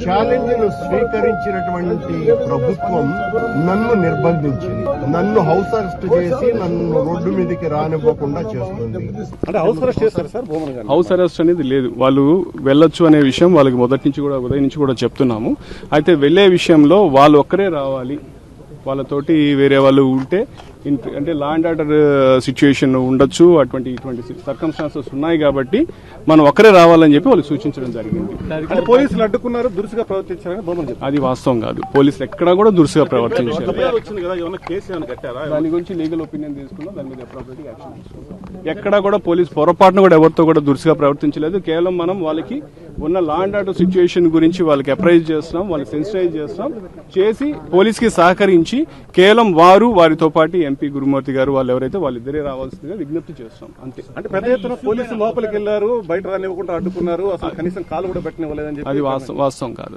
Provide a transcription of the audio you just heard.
Challenge ను స్వీకరించినటువంటి ప్రభుత్వం నన్ను నిర్బంధించింది, నన్ను హౌస్ అరెస్ట్ చేసి నన్ను రోడ్డు మీదకి రానివ్వకుండా చేస్తుంది. అంటే హౌస్ అరెస్ట్ చేస్తారు సార్ భూమన్ గారు? హౌస్ అరెస్ట్ అనేది లేదు, వాళ్ళు వెళ్ళొచ్చు అనే విషయం వాళ్ళకి మొదటి నుంచి కూడా ఉదయం నుంచి కూడా చెప్తున్నాము. అయితే వెళ్లే విషయంలో వాళ్ళు ఒక్కరే రావాలి, వాళ్ళతోటి వేరే వాళ్ళు ఉంటే అంటే లా అండ్ ఆర్డర్ సిచ్యుయేషన్ ఉండొచ్చు, ఇటువంటి సర్కమ్స్టాన్సెస్ ఉన్నాయి కాబట్టి మనం ఒక్కరే రావాలని చెప్పి వాళ్ళు సూచించడం జరిగింది. అంటే పోలీసులు అడ్డుకున్నారు, దురుసుగా ప్రవర్తించారని భూమన్ చెప్పారు. అది వాస్తవం కాదు, పోలీసులు ఎక్కడా కూడా దురుసుగా ప్రవర్తించారు. వచ్చింది కదా, ఏమన్నా కేసు ఏమైనా కట్టారా? దాని గురించి లీగల్ ఒపీనియన్ తీసుకున్నాం, దాని మీద అప్రోప్రియేట్ యాక్షన్ తీసుకుంటాం. ఎక్కడా కూడా పోలీసు పొరపాటును కూడా ఎవరితో కూడా దురుసుగా ప్రవర్తించలేదు. కేవలం మనం వాళ్ళకి ఉన్న లా అండ్ ఆర్డర్ సిచ్యుయేషన్ గురించి వాళ్ళకి అప్రైజ్ చేస్తున్నాం, వాళ్ళకి సెన్సిటైజ్ చేస్తున్నాం, చేసి పోలీసుకి సహకరించి కేవలం వారితో పాటు ఎంపీ గురుమూర్తి గారు వాళ్ళు ఎవరైతే వాళ్ళిద్దరే రావాల్సిందిగా విజ్ఞప్తి చేస్తాం అంతే. అంటే పెద్ద ఎత్తున పోలీసులు లోపలికి వెళ్లారు, బయట రానివ్వకుండా అడ్డుకున్నారు, అసలు కనీసం కాలు కూడా పెట్టనివ్వలేదని చెప్పి అది వాస్తవం కాదు.